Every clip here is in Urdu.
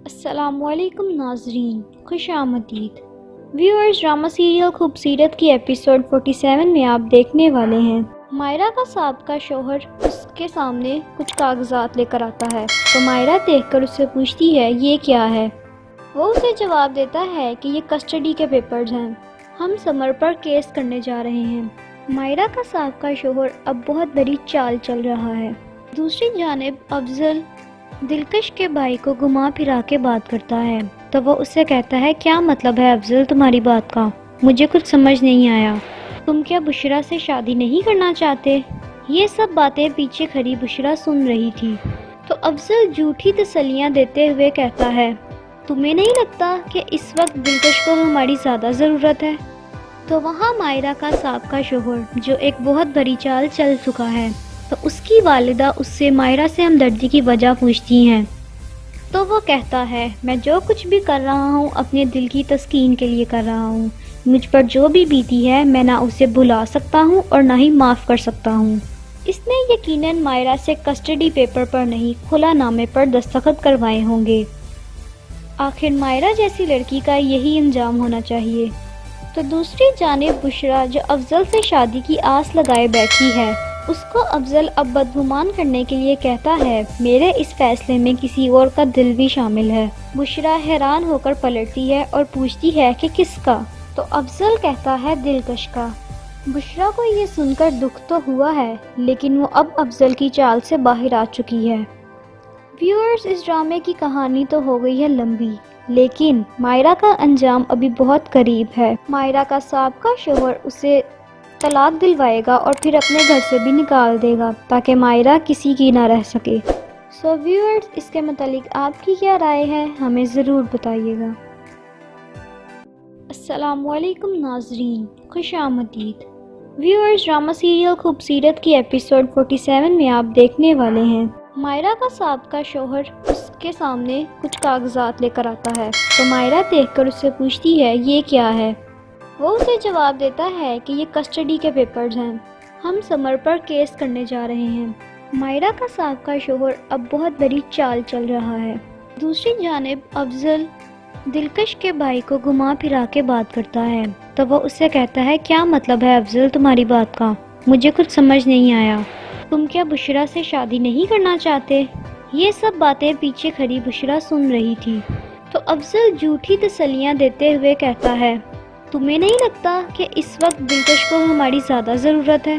السلام علیکم ناظرین، خوش آمدید ویورز۔ ڈرامہ سیریل خوبصورت کی ایپیسوڈ 47 میں آپ دیکھنے والے ہیں۔ مائرہ کا سابقہ شوہر اس کے سامنے کچھ کاغذات لے کر آتا ہے تو مائرہ دیکھ کر اس سے پوچھتی ہے یہ کیا ہے۔ وہ اسے جواب دیتا ہے کہ یہ کسٹڈی کے پیپرز ہیں، ہم سمر پر کیس کرنے جا رہے ہیں۔ مائرہ کا سابقہ شوہر اب بہت بڑی چال چل رہا ہے۔ دوسری جانب افضل دلکش کے بھائی کو گھما پھرا کے بات کرتا ہے تو وہ اس سے کہتا ہے کیا مطلب ہے افضل تمہاری بات کا، مجھے کچھ سمجھ نہیں آیا، تم کیا بشرا سے شادی نہیں کرنا چاہتے؟ یہ سب باتیں پیچھے کھڑی بشرا سن رہی تھی تو افضل جھوٹی تسلیاں دیتے ہوئے کہتا ہے تمہیں نہیں لگتا کہ اس وقت دلکش کو ہماری زیادہ ضرورت ہے؟ تو وہاں مائرہ کا سابقہ شوہر جو ایک بہت بڑی چال چل چکا ہے تو اس کی والدہ اس سے مائرہ سے ہمدردی کی وجہ پوچھتی ہیں تو وہ کہتا ہے میں جو کچھ بھی کر رہا ہوں اپنے دل کی تسکین کے لیے کر رہا ہوں، مجھ پر جو بھی بیتی ہے میں نہ اسے بھلا سکتا ہوں اور نہ ہی معاف کر سکتا ہوں۔ اس نے یقیناً مائرہ سے کسٹڈی پیپر پر نہیں خلا نامے پر دستخط کروائے ہوں گے۔ آخر مائرہ جیسی لڑکی کا یہی انجام ہونا چاہیے۔ تو دوسری جانب بشرا جو افضل سے شادی کی آس لگائے بیٹھی ہے، اس کو افضل اب بدگمان کرنے کے لیے کہتا ہے میرے اس فیصلے میں کسی اور کا دل بھی شامل ہے۔ بشرا حیران ہو کر پلٹتی ہے اور پوچھتی ہے کہ کس کا؟ تو افضل کہتا ہے دلکش کا۔ بشرا کو یہ سن کر دکھ تو ہوا ہے لیکن وہ اب افضل کی چال سے باہر آ چکی ہے۔ ویورز، اس ڈرامے کی کہانی تو ہو گئی ہے لمبی لیکن مائرہ کا انجام ابھی بہت قریب ہے۔ مائرہ کا سابقہ شوہر اسے طلاق دلوائے گا اور پھر اپنے گھر سے بھی نکال دے گا تاکہ مائرہ کسی کی نہ رہ سکے۔ سو ویورز، اس کے متعلق آپ کی کیا رائے ہے ہمیں ضرور بتائیے گا۔ السلام علیکم ناظرین، خوش آمدید ویورز۔ ڈرامہ سیریل خوبصورت کی ایپیسوڈ 47 میں آپ دیکھنے والے ہیں۔ مائرہ کا سابقہ شوہر اس کے سامنے کچھ کاغذات لے کر آتا ہے تو مائرہ دیکھ کر اس سے پوچھتی ہے یہ کیا ہے۔ وہ اسے جواب دیتا ہے کہ یہ کسٹڈی کے پیپرز ہیں، ہم سمر پر کیس کرنے جا رہے ہیں۔ مائرہ کا سابقہ شوہر اب بہت بڑی چال چل رہا ہے۔ دوسری جانب افضل دلکش کے بھائی کو گھما پھرا کے بات کرتا ہے تو وہ اس سے کہتا ہے کیا مطلب ہے افضل تمہاری بات کا، مجھے کچھ سمجھ نہیں آیا، تم کیا بشرا سے شادی نہیں کرنا چاہتے؟ یہ سب باتیں پیچھے کھڑی بشرا سن رہی تھی تو افضل جھوٹی تسلیاں دیتے ہوئے کہتا ہے تمہیں نہیں لگتا کہ اس وقت دلکش کو ہماری زیادہ ضرورت ہے؟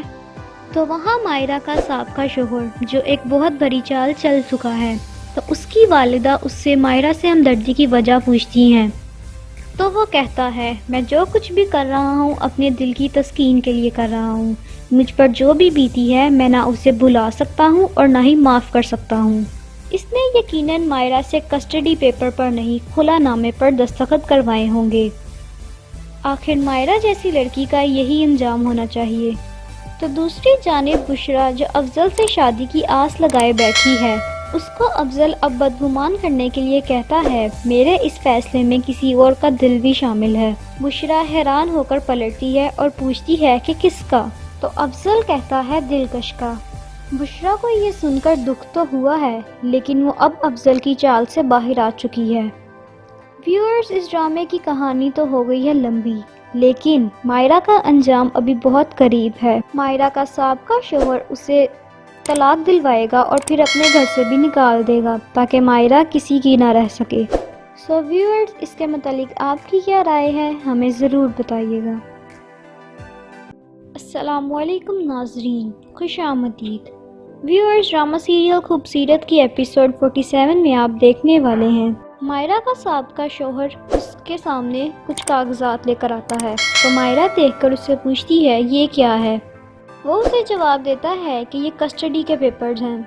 تو وہاں مائرہ کا سابقہ شوہر جو ایک بہت بڑی چال چل چکا ہے تو اس کی والدہ اس سے مائرہ سے ہمدردی کی وجہ پوچھتی ہیں تو وہ کہتا ہے میں جو کچھ بھی کر رہا ہوں اپنے دل کی تسکین کے لیے کر رہا ہوں، مجھ پر جو بھی بیتی ہے میں نہ اسے بھلا سکتا ہوں اور نہ ہی معاف کر سکتا ہوں۔ اس نے یقیناً مائرہ سے کسٹڈی پیپر پر نہیں خلا نامے پر دستخط کروائے ہوں گے۔ آخر مائرہ جیسی لڑکی کا یہی انجام ہونا چاہیے۔ تو دوسری جانب بشرا جو افضل سے شادی کی آس لگائے بیٹھی ہے، اس کو افضل اب بدگمان کرنے کے لیے کہتا ہے میرے اس فیصلے میں کسی اور کا دل بھی شامل ہے۔ بشرا حیران ہو کر پلٹتی ہے اور پوچھتی ہے کہ کس کا؟ تو افضل کہتا ہے دلکش کا۔ بشرا کو یہ سن کر دکھ تو ہوا ہے لیکن وہ اب افضل کی چال سے باہر آ چکی ہے۔ ویورز، اس ڈرامے کی کہانی تو ہو گئی ہے لمبی لیکن مائرہ کا انجام ابھی بہت قریب ہے۔ مائرہ کا سابقہ شوہر اسے طلاق دلوائے گا اور پھر اپنے گھر سے بھی نکال دے گا تاکہ مائرہ کسی کی نہ رہ سکے۔ سو ویورز، اس کے متعلق آپ کی کیا رائے ہے ہمیں ضرور بتائیے گا۔ السلام علیکم ناظرین، خوش آمدید ویورز۔ ڈرامہ سیریل خوبصورت کی ایپیسوڈ 47 میں آپ دیکھنے والے ہیں۔ مائرہ کا سابقہ شوہر اس کے سامنے کچھ کاغذات لے کر آتا ہے تو مائرہ دیکھ کر اس سے پوچھتی ہے یہ کیا ہے۔ وہ اسے جواب دیتا ہے کہ یہ کسٹڈی کے پیپرز ہیں،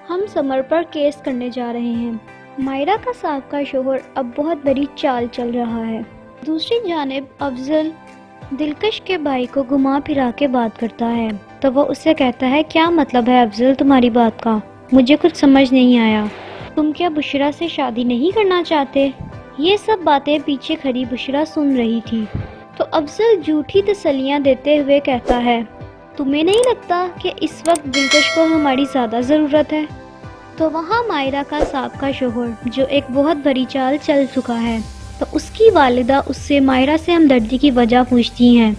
ہم سمر پر کیس کرنے جا رہے ہیں۔ مائرہ کا سابقہ شوہر اب بہت بڑی چال چل رہا ہے۔ دوسری جانب افضل دلکش کے بھائی کو گھما پھرا کے بات کرتا ہے تو وہ اس سے کہتا ہے کیا مطلب ہے افضل تمہاری بات کا، مجھے کچھ سمجھ نہیں آیا، تم کیا بشرا سے شادی نہیں کرنا چاہتے؟ یہ سب باتیں پیچھے کھڑی بشرا سن رہی تھی تو افضل جھوٹی تسلیاں دیتے ہوئے کہتا ہے تمہیں نہیں لگتا کہ اس وقت دلکش کو ہماری زیادہ ضرورت ہے؟ تو وہاں مائرہ کا سابقہ شوہر جو ایک بہت بڑی چال چل چکا ہے، تو اس کی والدہ اس سے مائرہ سے ہمدردی کی وجہ پوچھتی ہیں،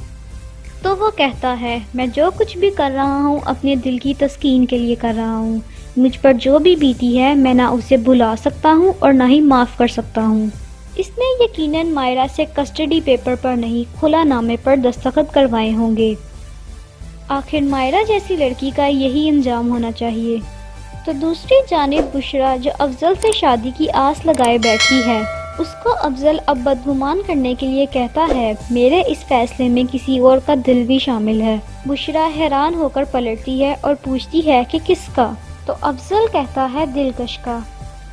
تو وہ کہتا ہے میں جو کچھ بھی کر رہا ہوں اپنے دل کی تسکین کے لیے کر رہا ہوں، مجھ پر جو بھی بیتی ہے میں نہ اسے بھلا سکتا ہوں اور نہ ہی معاف کر سکتا ہوں۔ اس نے یقیناً مائرہ سے کسٹڈی پیپر پر نہیں کھلا نامے پر دستخط کروائے ہوں گے۔ آخر مائرہ جیسی لڑکی کا یہی انجام ہونا چاہیے۔ تو دوسری جانب بشرا جو افضل سے شادی کی آس لگائے بیٹھی ہے، اس کو افضل اب بدگمان کرنے کے لیے کہتا ہے میرے اس فیصلے میں کسی اور کا دل بھی شامل ہے۔ بشرا حیران ہو کر پلٹتی ہے اور پوچھتی ہے کہ کس کا؟ تو افضل کہتا ہے دلکش کا۔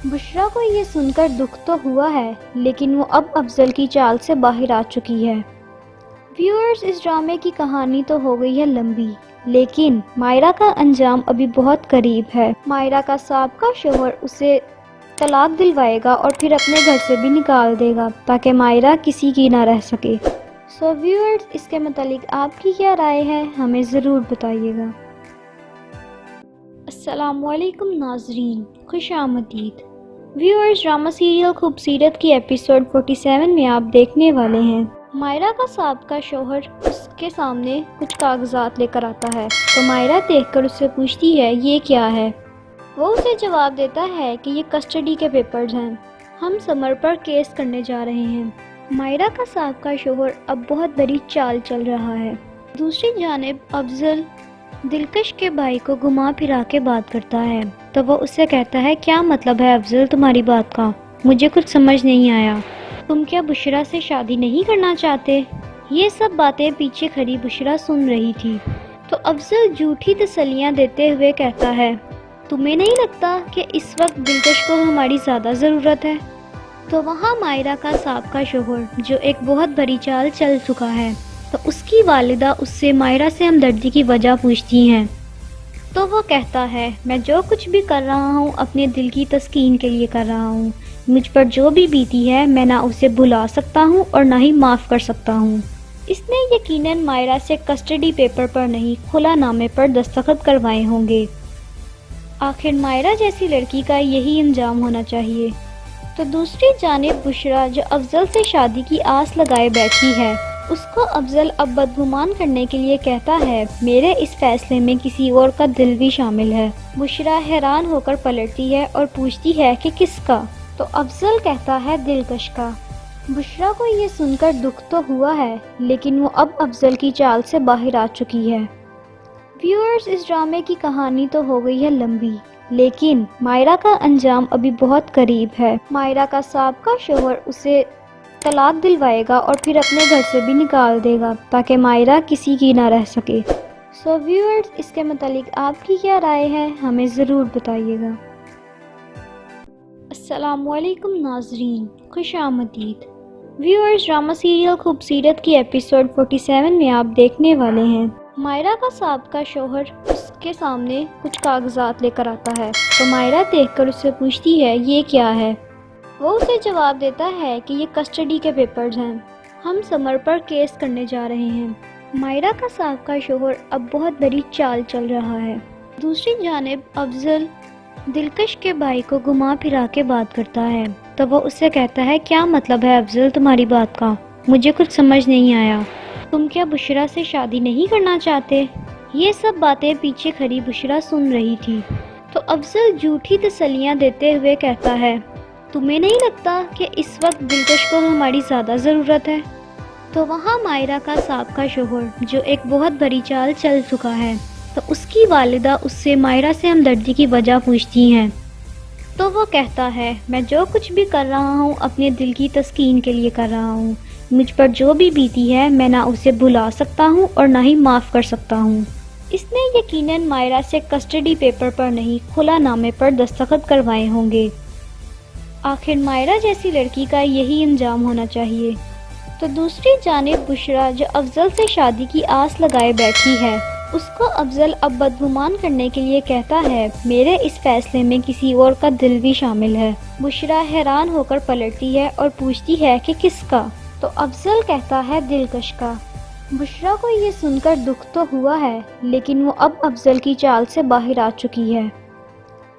بشرا کو یہ سن کر دکھ تو ہوا ہے، لیکن وہ اب افضل کی چال سے باہر آ چکی ہے۔ ویورز، اس ڈرامے کی کہانی تو ہو گئی ہے لمبی، لیکن مائرہ کا انجام ابھی بہت قریب ہے۔ مائرہ کا سابقہ شوہر اسے طلاق دلوائے گا اور پھر اپنے گھر سے بھی نکال دے گا تاکہ مائرہ کسی کی نہ رہ سکے۔ سو ویورز، اس کے متعلق آپ کی کیا رائے ہے ہمیں ضرور بتائیے گا۔ السلام علیکم ناظرین، خوش آمدید۔ ویورز، ڈرامہ سیریل خوبصورت کی ایپیسوڈ 47 میں آپ دیکھنے والے ہیں۔ مائرہ کا سابقہ شوہر اس کے سامنے کچھ کاغذات لے کر آتا ہے، تو مائرہ دیکھ کر اس سے پوچھتی ہے یہ کیا ہے؟ وہ اسے جواب دیتا ہے کہ یہ کسٹڈی کے پیپرز ہیں، ہم سمر پر کیس کرنے جا رہے ہیں۔ مائرہ کا سابقہ شوہر اب بہت بڑی چال چل رہا ہے۔ دوسری جانب افضل دلکش کے بھائی کو گھما پھرا کے بات کرتا ہے، تو وہ اسے کہتا ہے کیا مطلب ہے افضل تمہاری بات کا؟ مجھے کچھ سمجھ نہیں آیا، تم کیا بشرا سے شادی نہیں کرنا چاہتے؟ یہ سب باتیں پیچھے کھڑی بشرا سن رہی تھی، تو افضل جھوٹی تسلیاں دیتے ہوئے کہتا ہے تمہیں نہیں لگتا کہ اس وقت دلکش کو ہماری زیادہ ضرورت ہے؟ تو وہاں مائرہ کا سابقہ شوہر جو ایک بہت بڑی چال چل چکا ہے، تو اس کی والدہ اس سے مائرہ سے ہمدردی کی وجہ پوچھتی ہیں، تو وہ کہتا ہے میں جو کچھ بھی کر رہا ہوں اپنے دل کی تسکین کے لیے کر رہا ہوں، مجھ پر جو بھی بیتی ہے میں نہ اسے بھلا سکتا ہوں اور نہ ہی معاف کر سکتا ہوں۔ اس نے یقیناً مائرہ سے کسٹڈی پیپر پر نہیں کھلا نامے پر دستخط کروائے ہوں گے۔ آخر مائرہ جیسی لڑکی کا یہی انجام ہونا چاہیے۔ تو دوسری جانب بشرا جو افضل سے شادی کی آس لگائے بیٹھی ہے، اس کو افضل اب بدگمان کرنے کے لیے کہتا ہے میرے اس فیصلے میں کسی اور کا دل بھی شامل ہے۔ بشرا حیران ہو کر پلٹتی ہے اور پوچھتی ہے کہ کس کا؟ تو افضل کہتا ہے دلکش کا۔ بشرا کو یہ سن کر دکھ تو ہوا ہے، لیکن وہ اب افضل کی چال سے باہر آ چکی ہے۔ ویورز، اس ڈرامے کی کہانی تو ہو گئی ہے لمبی، لیکن مائرہ کا انجام ابھی بہت قریب ہے۔ مائرہ کا سابقہ شوہر اسے طلاق دلوائے گا اور پھر اپنے گھر سے بھی نکال دے گا تاکہ مائرہ کسی کی نہ رہ سکے۔ سو ویورز، اس کے متعلق آپ کی کیا رائے ہے ہمیں ضرور بتائیے گا۔ السلام علیکم ناظرین، خوش آمدید۔ ویورز، ڈرامہ سیریل خوبصورت کی ایپیسوڈ 47 میں آپ دیکھنے والے ہیں۔ مائرہ کا سابقہ شوہر اس کے سامنے کچھ کاغذات لے کر آتا ہے، تو مائرہ دیکھ کر اس سے پوچھتی ہے یہ کیا ہے؟ وہ اسے جواب دیتا ہے کہ یہ کسٹڈی کے پیپرز ہیں، ہم سمر پر کیس کرنے جا رہے ہیں۔ مائرہ کا سابقہ شوہر اب بہت بڑی چال چل رہا ہے۔ دوسری جانب افضل دلکش کے بھائی کو گھما پھرا کے بات کرتا ہے، تو وہ اسے کہتا ہے کیا مطلب ہے افضل تمہاری بات کا؟ مجھے کچھ سمجھ نہیں آیا، تم کیا بشرا سے شادی نہیں کرنا چاہتے؟ یہ سب باتیں پیچھے کھڑی بشرا سن رہی تھی، تو افضل جھوٹی تسلیاں دیتے ہوئے کہتا ہے تمہیں نہیں لگتا کہ اس وقت دلکش کو ہماری زیادہ ضرورت ہے؟ تو وہاں مائرہ کا سابقہ شوہر جو ایک بہت بڑی چال چل چکا ہے، تو اس کی والدہ اس سے مائرہ سے ہمدردی کی وجہ پوچھتی ہیں، تو وہ کہتا ہے میں جو کچھ بھی کر رہا ہوں اپنے دل کی تسکین کے لیے کر رہا ہوں، مجھ پر جو بھی بیتی ہے میں نہ اسے بھلا سکتا ہوں اور نہ ہی معاف کر سکتا ہوں۔ اس نے یقیناً مائرہ سے کسٹڈی پیپر پر نہیں کھلا نامے پر دستخط کروائے ہوں گے۔ آخر مائرہ جیسی لڑکی کا یہی انجام ہونا چاہیے۔ تو دوسری جانب بشرا جو افضل سے شادی کی آس لگائے بیٹھی ہے، اس کو افضل اب بدگمان کرنے کے لیے کہتا ہے میرے اس فیصلے میں کسی اور کا دل بھی شامل ہے۔ بشرا حیران ہو کر پلٹتی ہے اور پوچھتی ہے کہ کس کا؟ تو افضل کہتا ہے دلکش کا۔ بشرا کو یہ سن کر دکھ تو ہوا ہے، لیکن وہ اب افضل کی چال سے باہر آ چکی ہے۔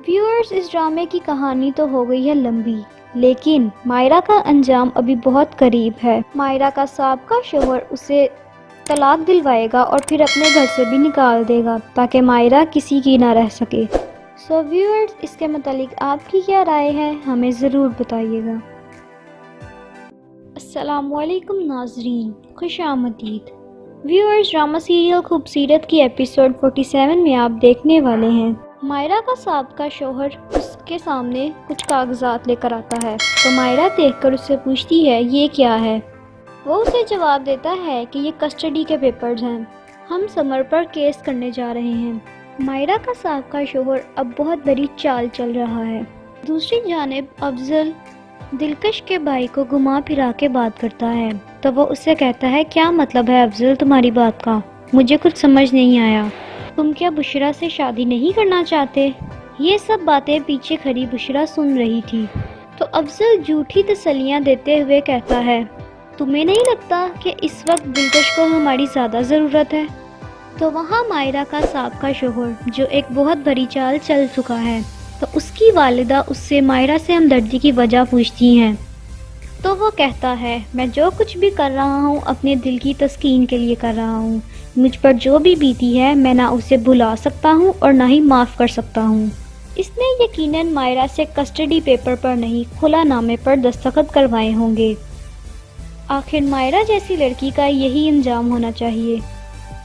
ویورز، اس ڈرامے کی کہانی تو ہو گئی ہے لمبی، لیکن مائرا کا انجام ابھی بہت قریب ہے۔ مائرا کا سابقہ شوہر اسے طلاق دلوائے گا اور پھر اپنے گھر سے بھی نکال دے گا تاکہ مائرا کسی کی نہ رہ سکے۔ سو ویورز، اس کے متعلق آپ کی کیا رائے ہے، ہمیں ضرور بتائیے گا۔ السلام علیکم ناظرین، خوش آمدید۔ ویورز، ڈرامہ سیریل خوبصورت کی ایپیسوڈ 47 میں آپ دیکھنے والے ہیں۔ مائرا کا سابقہ شوہر اس کے سامنے کچھ کاغذات لے کر آتا ہے تو مائرا دیکھ کر اس سے پوچھتی ہے یہ کیا ہے۔ وہ اسے جواب دیتا ہے کہ یہ کسٹڈی کے پیپرز ہیں، ہم سمر پر کیس کرنے جا رہے ہیں۔ مائرا کا سابقہ شوہر اب بہت بڑی چال چل رہا ہے۔ دوسری جانب افضل دلکش کے بھائی کو گھما پھرا کے بات کرتا ہے تو وہ اس سے کہتا ہے کیا مطلب ہے افضل تمہاری بات کا، مجھے کچھ سمجھ نہیں آیا، تم کیا بشرا سے شادی نہیں کرنا چاہتے؟ یہ سب باتیں پیچھے کھڑی بشرا سن رہی تھی تو افضل جھوٹی تسلیاں دیتے ہوئے کہتا ہے تمہیں نہیں لگتا کہ اس وقت دلکش کو ہماری زیادہ ضرورت ہے؟ تو وہاں مائرا کا سابقہ شوہر جو ایک بہت بڑی چال چل چکا ہے تو اس کی والدہ اس سے مائرا سے ہمدردی کی وجہ پوچھتی ہیں تو وہ کہتا ہے میں جو کچھ بھی کر رہا ہوں اپنے دل کی تسکین کے لیے کر رہا ہوں، مجھ پر جو بھی بیتی ہے میں نہ اسے بھلا سکتا ہوں اور نہ ہی معاف کر سکتا ہوں۔ اس نے یقیناً مائرا سے کسٹڈی پیپر پر نہیں خلا نامے پر دستخط کروائے ہوں گے۔ آخر مائرا جیسی لڑکی کا یہی انجام ہونا چاہیے۔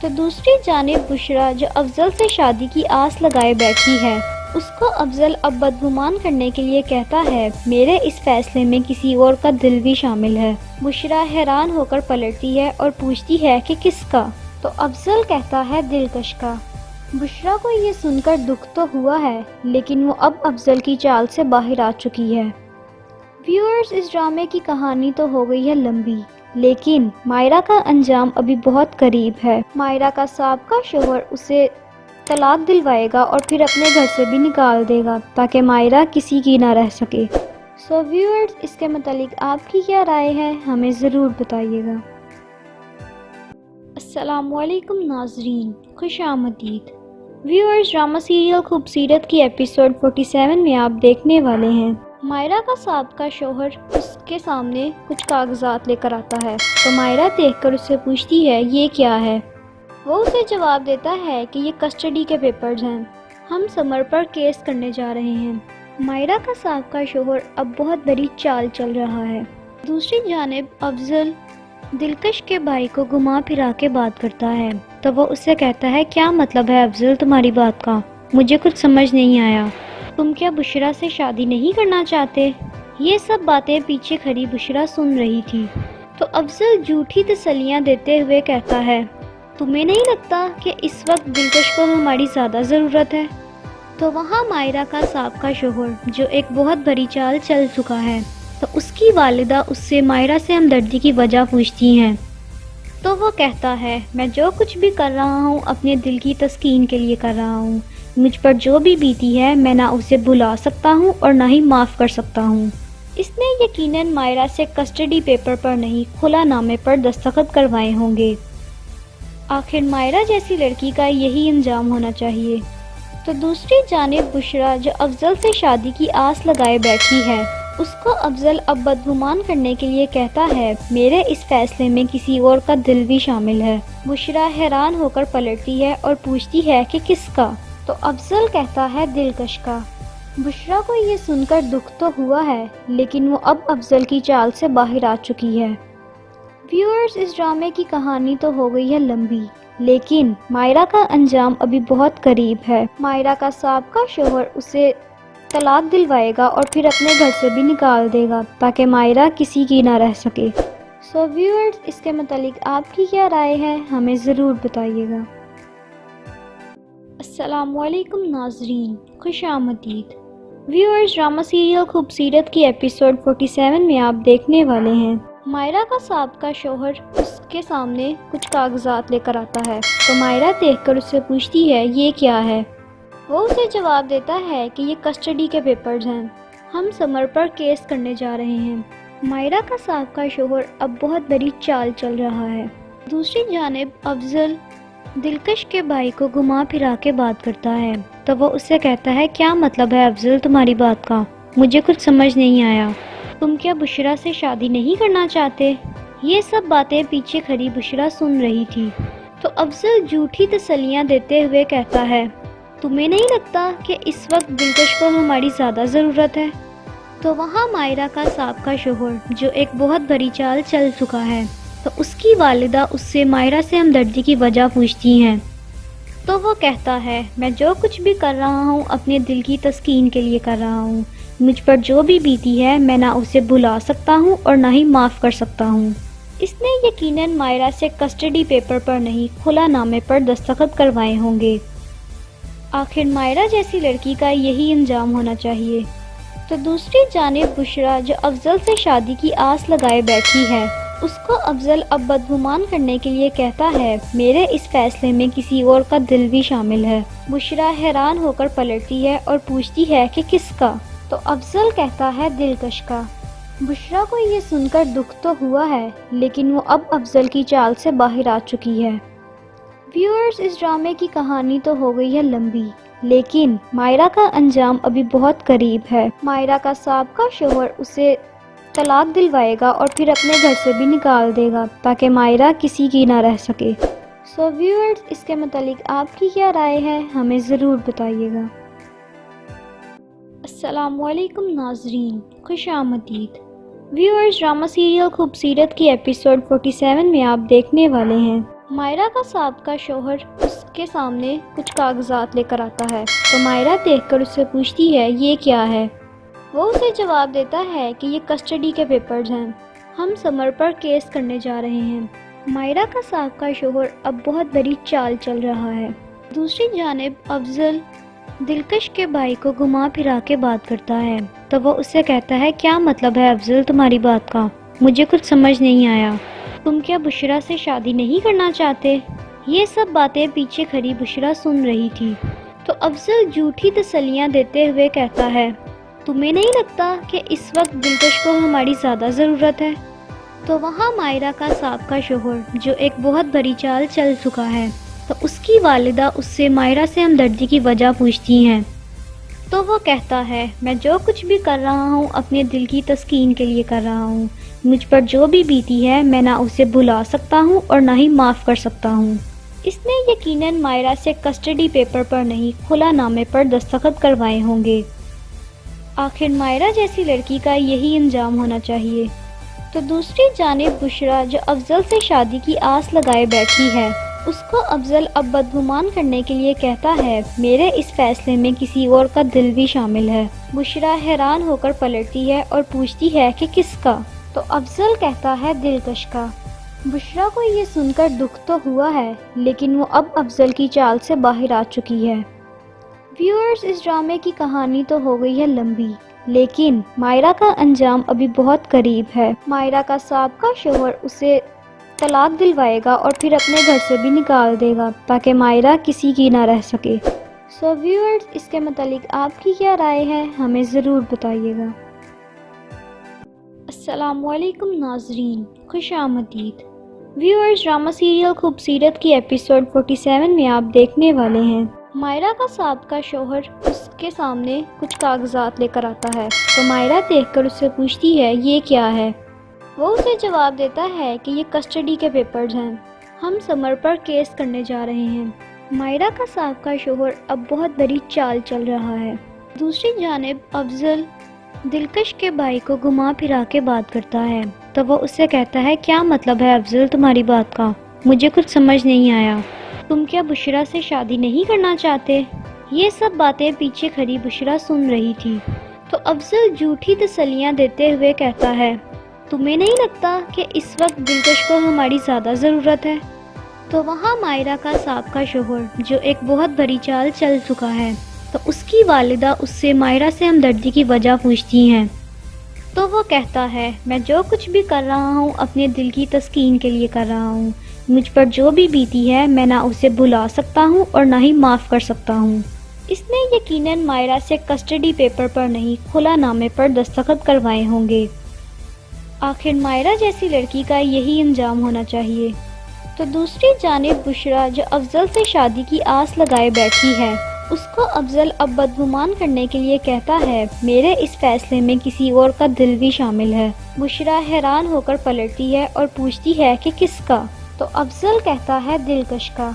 تو دوسری جانب بشرا جو افضل سے شادی کی آس لگائے بیٹھی ہے، اس کو افضل اب بدگمان کرنے کے لیے کہتا ہے میرے اس فیصلے میں کسی اور کا دل بھی شامل ہے۔ بشرا حیران ہو کر پلٹتی ہے اور پوچھتی ہے کہ کس کا؟ تو افضل کہتا ہے دلکش کا۔ بشرا کو یہ سن کر دکھ تو ہوا ہے لیکن وہ اب افضل کی چال سے باہر آ چکی ہے۔ ویورز، اس ڈرامے کی کہانی تو ہو گئی ہے لمبی، لیکن مائرا کا انجام ابھی بہت قریب ہے۔ مائرا کا سابقہ شوہر اسے طلاق دلوائے گا اور پھر اپنے گھر سے بھی نکال دے گا تاکہ مائرا کسی کی نہ رہ سکے۔ سو ویورز، اس کے متعلق آپ کی کیا رائے ہے، ہمیں ضرور بتائیے گا۔ السلام علیکم ناظرین، خوش آمدید۔ ویورز، ڈرامہ سیریل خوبصورت کی ایپیسوڈ 47 میں آپ دیکھنے والے ہیں۔ مائرا کا سابقہ شوہر اس کے سامنے کچھ کاغذات لے کر آتا ہے تو مائرا دیکھ کر اس سے پوچھتی ہے یہ کیا ہے۔ وہ اسے جواب دیتا ہے کہ یہ کسٹڈی کے پیپرز ہیں، ہم سمر پر کیس کرنے جا رہے ہیں۔ مائرا کا سابقہ شوہر اب بہت بڑی چال چل رہا ہے۔ دوسری جانب افضل دلکش کے بھائی کو گھما پھرا کے بات کرتا ہے تو وہ اس سے کہتا ہے کیا مطلب ہے افضل تمہاری بات کا، مجھے کچھ سمجھ نہیں آیا، تم کیا بشرا سے شادی نہیں کرنا چاہتے؟ یہ سب باتیں پیچھے کھڑی بشرا سن رہی تھی تو افضل جھوٹی تسلیاں دیتے ہوئے کہتا ہے تمہیں نہیں لگتا کہ اس وقت دلکش کو ہماری زیادہ ضرورت ہے؟ تو وہاں مائرا کا سابقہ شوہر جو ایک بہت بڑی چال چل چکا ہے تو اس کی والدہ اس سے مائرا سے ہمدردی کی وجہ پوچھتی ہیں تو وہ کہتا ہے میں جو کچھ بھی کر رہا ہوں اپنے دل کی تسکین کے لیے کر رہا ہوں، مجھ پر جو بھی بیتی ہے میں نہ اسے بھلا سکتا ہوں اور نہ ہی معاف کر سکتا ہوں۔ اس نے یقیناً مائرا سے کسٹڈی پیپر پر نہیں خلا نامے پر دستخط کروائے ہوں گے۔ آخر مائرا جیسی لڑکی کا یہی انجام ہونا چاہیے۔ تو دوسری جانب بشرا جو افضل سے شادی کی آس لگائے بیٹھی ہے، اس کو افضل اب بدگمان کرنے کے لیے کہتا ہے میرے اس فیصلے میں کسی اور کا دل بھی شامل ہے۔ بشرا حیران ہو کر پلٹتی ہے اور پوچھتی ہے کہ کس کا؟ تو افضل کہتا ہے دلکش کا۔ بشرا کو یہ سن کر دکھ تو ہوا ہے لیکن وہ اب افضل کی چال سے باہر آ چکی ہے۔ ویورز، اس ڈرامے کی کہانی تو ہو گئی ہے لمبی، لیکن مائرا کا انجام ابھی بہت قریب ہے۔ مائرا کا سابقہ شوہر اسے طلاق دلوائے گا اور پھر اپنے گھر سے بھی نکال دے گا تاکہ مائرا کسی کی نہ رہ سکے۔ سو ویورز، اس کے متعلق آپ کی کیا رائے ہے، ہمیں ضرور بتائیے گا۔ السلام علیکم ناظرین، خوش آمدید۔ ویورز، ڈرامہ سیریل خوبصورت کی ایپیسوڈ 47 میں آپ دیکھنے والے ہیں۔ مائرا کا سابقہ شوہر اس کے سامنے کچھ کاغذات لے کر آتا ہے تو مائرا دیکھ کر اس سے پوچھتی ہے یہ کیا ہے۔ وہ اسے جواب دیتا ہے کہ یہ کسٹڈی کے پیپرز ہیں، ہم سمر پر کیس کرنے جا رہے ہیں۔ مائرا کا سابقہ شوہر اب بہت بڑی چال چل رہا ہے۔ دوسری جانب افضل دلکش کے بھائی کو گھما پھرا کے بات کرتا ہے تو وہ اسے کہتا ہے کیا مطلب ہے افضل تمہاری بات کا؟ مجھے کچھ سمجھ نہیں آیا، تم کیا بشرا سے شادی نہیں کرنا چاہتے؟ یہ سب باتیں پیچھے کھڑی بشرا سن رہی تھی تو افضل جھوٹی تسلیاں دیتے ہوئے کہتا ہے تمہیں نہیں لگتا کہ اس وقت دلکش کو ہماری زیادہ ضرورت ہے؟ تو وہاں مائرہ کا سابقہ شوہر جو ایک بہت بڑی چال چل چکا ہے تو اس کی والدہ اس سے مائرہ سے ہمدردی کی وجہ پوچھتی ہیں تو وہ کہتا ہے میں جو کچھ بھی کر رہا ہوں اپنے دل کی تسکین کے لیے کر رہا ہوں، مجھ پر جو بھی بیتی ہے میں نہ اسے بھلا سکتا ہوں اور نہ ہی معاف کر سکتا ہوں۔ اس نے یقیناً مائرہ سے کسٹڈی پیپر پر نہیں کھلا نامے پر دستخط کروائے ہوں گے۔ آخر مائرہ جیسی لڑکی کا یہی انجام ہونا چاہیے۔ تو دوسری جانب بشرا جو افضل سے شادی کی آس لگائے بیٹھی ہے، اس کو افضل اب بدگمان کرنے کے لیے کہتا ہے میرے اس فیصلے میں کسی اور کا دل بھی شامل ہے۔ بشرا حیران ہو کر پلٹتی ہے اور پوچھتی ہے کہ کس کا؟ تو افضل کہتا ہے دلکش کا۔ بشرا کو یہ سن کر دکھ تو ہوا ہے لیکن وہ اب افضل کی چال سے باہر آ چکی ہے۔ ویورز، اس ڈرامے کی کہانی تو ہو گئی ہے لمبی، لیکن مائرہ کا انجام ابھی بہت قریب ہے۔ مائرہ کا سابقہ شوہر اسے طلاق دلوائے گا اور پھر اپنے گھر سے بھی نکال دے گا تاکہ مائرہ کسی کی نہ رہ سکے۔ سو ویورز، اس کے متعلق آپ کی کیا رائے ہے ہمیں ضرور بتائیے گا۔ السلام علیکم ناظرین، خوش آمدید۔ ویورز، ڈرامہ سیریل خوبصورت کی ایپیسوڈ 47 میں آپ دیکھنے والے ہیں۔ مائرہ کا سابقہ شوہر اس کے سامنے کچھ کاغذات لے کر آتا ہے تو مائرہ دیکھ کر اس سے پوچھتی ہے یہ کیا ہے؟ وہ اسے جواب دیتا ہے کہ یہ کسٹڈی کے پیپرز ہیں، ہم سمر پر کیس کرنے جا رہے ہیں۔ مائرہ کا سابقہ شوہر اب بہت بڑی چال چل رہا ہے۔ دوسری جانب افضل دلکش کے بھائی کو گھما پھرا کے بات کرتا ہے تو وہ اسے کہتا ہے کیا مطلب ہے افضل تمہاری بات کا؟ مجھے کچھ سمجھ نہیں آیا، تم کیا بشرا سے شادی نہیں کرنا چاہتے؟ یہ سب باتیں پیچھے کھڑی بشرا سن رہی تھی تو افضل جھوٹی تسلیاں دیتے ہوئے کہتا ہے تمہیں نہیں لگتا کہ اس وقت دلکش کو ہماری زیادہ ضرورت ہے؟ تو وہاں مائرہ کا سابقہ شوہر جو ایک بہت بڑی چال چل چکا ہے تو اس کی والدہ اس سے مائرہ سے ہمدردی کی وجہ پوچھتی ہیں تو وہ کہتا ہے میں جو کچھ بھی کر رہا ہوں اپنے دل کی تسکین کے لیے کر رہا ہوں، مجھ پر جو بھی بیتی ہے میں نہ اسے بھلا سکتا ہوں اور نہ ہی معاف کر سکتا ہوں۔ اس نے یقیناً مائرہ سے کسٹڈی پیپر پر نہیں کھلا نامے پر دستخط کروائے ہوں گے۔ آخر مائرہ جیسی لڑکی کا یہی انجام ہونا چاہیے۔ تو دوسری جانب بشرا جو افضل سے شادی کی آس لگائے بیٹھی ہے، اس کو افضل اب بدگمان کرنے کے لیے کہتا ہے میرے اس فیصلے میں کسی اور کا دل بھی شامل ہے۔ بشرا حیران ہو کر پلٹتی ہے اور پوچھتی ہے کہ کس کا؟ تو افضل کہتا ہے دلکش کا۔ بشرا کو یہ سن کر دکھ تو ہوا ہے لیکن وہ اب افضل کی چال سے باہر آ چکی ہے۔ ویورز، اس ڈرامے کی کہانی تو ہو گئی ہے لمبی، لیکن مائرہ کا انجام ابھی بہت قریب ہے۔ مائرہ کا سابقہ شوہر اسے طلاق دلوائے گا اور پھر اپنے گھر سے بھی نکال دے گا تاکہ مائرہ کسی کی نہ رہ سکے۔ سو ویورز، اس کے متعلق آپ کی کیا رائے ہے ہمیں ضرور بتائیے گا۔ السلام علیکم ناظرین، خوش آمدید۔ ویورز، ڈرامہ سیریل خوبصورت کی ایپیسوڈ 47 میں آپ دیکھنے والے ہیں۔ مائرہ کا سابقہ شوہر اس کے سامنے کچھ کاغذات لے کر آتا ہے تو مائرہ دیکھ کر اس سے پوچھتی ہے یہ کیا ہے؟ وہ اسے جواب دیتا ہے کہ یہ کسٹڈی کے پیپرز ہیں، ہم سمر پر کیس کرنے جا رہے ہیں۔ مائرہ کا سابقہ شوہر اب بہت بڑی چال چل رہا ہے۔ دوسری جانب افضل دلکش کے بھائی کو گھما پھرا کے بات کرتا ہے تو وہ اسے کہتا ہے کیا مطلب ہے افضل تمہاری بات کا؟ مجھے کچھ سمجھ نہیں آیا، تم کیا بشرا سے شادی نہیں کرنا چاہتے؟ یہ سب باتیں پیچھے کھڑی بشرا سن رہی تھی تو افضل جھوٹی تسلیاں دیتے ہوئے کہتا ہے تمہیں نہیں لگتا کہ اس وقت دلکش کو ہماری زیادہ ضرورت ہے؟ تو وہاں مائرہ کا سابقہ شوہر جو ایک بہت بڑی چال چل چکا ہے تو اس کی والدہ اس سے مائرہ سے ہمدردی کی وجہ پوچھتی ہیں تو وہ کہتا ہے میں جو کچھ بھی کر رہا ہوں اپنے دل کی تسکین کے لیے کر رہا ہوں، مجھ پر جو بھی بیتی ہے میں نہ اسے بھلا سکتا ہوں اور نہ ہی معاف کر سکتا ہوں۔ اس نے یقیناً مائرہ سے کسٹڈی پیپر پر نہیں کھلا نامے پر دستخط کروائے ہوں گے۔ آخر مائرہ جیسی لڑکی کا یہی انجام ہونا چاہیے۔ تو دوسری جانب بشرا جو افضل سے شادی کی آس لگائے بیٹھی ہے، اس کو افضل اب بدگمان کرنے کے لیے کہتا ہے میرے اس فیصلے میں کسی اور کا دل بھی شامل ہے۔ بشرا حیران ہو کر پلٹتی ہے اور پوچھتی ہے کہ کس کا؟ تو افضل کہتا ہے دلکش کا۔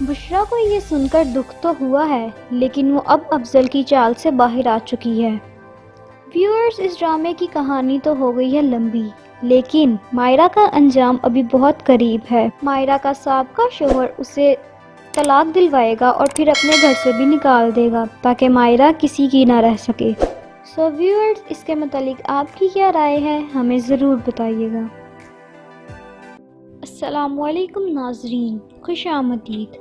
بشرا کو یہ سن کر دکھ تو ہوا ہے، لیکن وہ اب افضل کی چال سے باہر آ چکی ہے۔ ویورز، اس ڈرامے کی کہانی تو ہو گئی ہے لمبی، لیکن مائرا کا انجام ابھی بہت قریب ہے۔ مائرا کا سابقہ شوہر اسے طلاق دلوائے گا اور پھر اپنے گھر سے بھی نکال دے گا تاکہ مائرا کسی کی نہ رہ سکے۔ سو ویورز، اس کے متعلق آپ کی کیا رائے ہے؟ ہمیں ضرور بتائیے گا۔ السلام علیکم ناظرین، خوش آمدید۔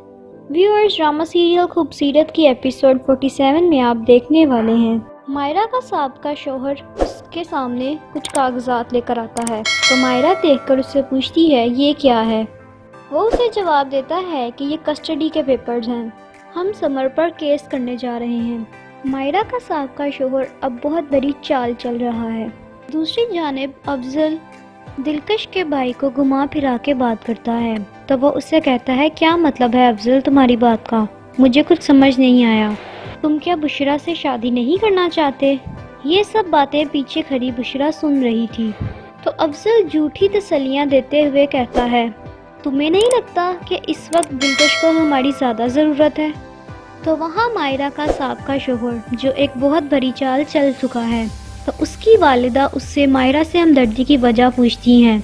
ویورز، ڈرامہ سیریل خوبصیرت کی ایپیسوڈ 47 میں آپ دیکھنے والے ہیں۔ مائرا کا سابقہ شوہر اس کے سامنے کچھ کاغذات لے کر آتا ہے تو مائرا دیکھ کر اس سے پوچھتی ہے یہ کیا ہے؟ وہ اسے جواب دیتا ہے کہ یہ کسٹڈی کے پیپرز ہیں، ہم سمر پر کیس کرنے جا رہے ہیں۔ مائرا کا سابقہ شوہر اب بہت بڑی چال چل رہا ہے۔ دوسری جانب افضل دلکش کے بھائی کو گھما پھرا کے بات کرتا ہے تو وہ اس سے کہتا ہے کیا مطلب ہے افضل تمہاری بات کا؟ مجھے کچھ سمجھ نہیں آیا، تم کیا بشرا سے شادی نہیں کرنا چاہتے؟ یہ سب باتیں پیچھے کھڑی بشرا سن رہی تھی تو افضل جھوٹی تسلیاں دیتے ہوئے کہتا ہے تمہیں نہیں لگتا کہ اس وقت دلکش کو ہماری زیادہ ضرورت ہے؟ تو وہاں مائرا کا سابقہ شوہر جو ایک بہت بڑی چال چل چکا ہے تو اس کی والدہ اس سے مائرا سے ہمدردی کی وجہ پوچھتی ہیں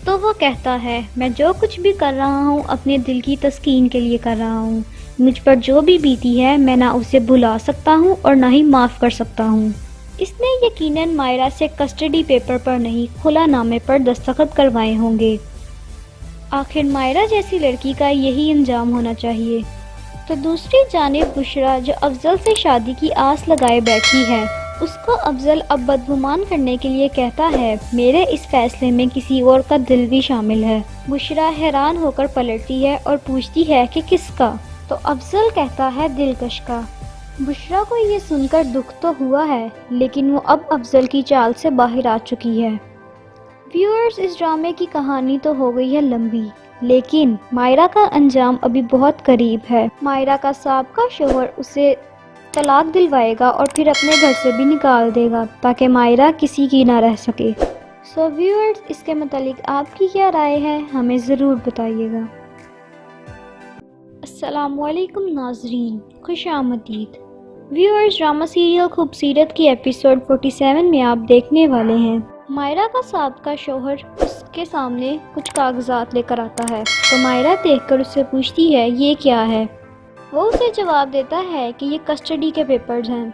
تو وہ کہتا ہے میں جو کچھ بھی کر رہا ہوں اپنے دل کی تسکین کے لیے کر رہا ہوں، مجھ پر جو بھی بیتی ہے میں نہ اسے بھلا سکتا ہوں اور نہ ہی معاف کر سکتا ہوں۔ اس نے یقیناً مائرا سے کسٹڈی پیپر پر نہیں خلا نامے پر دستخط کروائے ہوں گے۔ آخر مائرا جیسی لڑکی کا یہی انجام ہونا چاہیے۔ تو دوسری جانب بشرا جو افضل سے شادی کی آس لگائے بیٹھی ہے، اس کو افضل اب بدگمان کرنے کے لیے کہتا ہے میرے اس فیصلے میں کسی اور کا دل بھی شامل ہے۔ بشرا حیران ہو کر پلٹتی ہے اور پوچھتی ہے کہ کس کا؟ تو افضل کہتا ہے دلکش کا۔ بشرا کو یہ سن کر دکھ تو ہوا ہے، لیکن وہ اب افضل کی چال سے باہر آ چکی ہے۔ ویورز، اس ڈرامے کی کہانی تو ہو گئی ہے لمبی، لیکن مائرا کا انجام ابھی بہت قریب ہے۔ مائرا کا سابقہ شوہر اسے طلاق دلوائے گا اور پھر اپنے گھر سے بھی نکال دے گا تاکہ مائرا کسی کی نہ رہ سکے۔ سو ویورز، اس کے متعلق آپ کی کیا رائے ہے؟ ہمیں ضرور بتائیے گا۔ السلام علیکم ناظرین، خوش آمدید۔ ویورز، ڈرامہ سیریل خوبصیرت کی ایپیسوڈ 47 میں آپ دیکھنے والے ہیں۔ مائرا کا سابقہ شوہر اس کے سامنے کچھ کاغذات لے کر آتا ہے تو مائرا دیکھ کر اس سے پوچھتی ہے یہ کیا ہے؟ وہ اسے جواب دیتا ہے کہ یہ کسٹڈی کے پیپرز ہیں،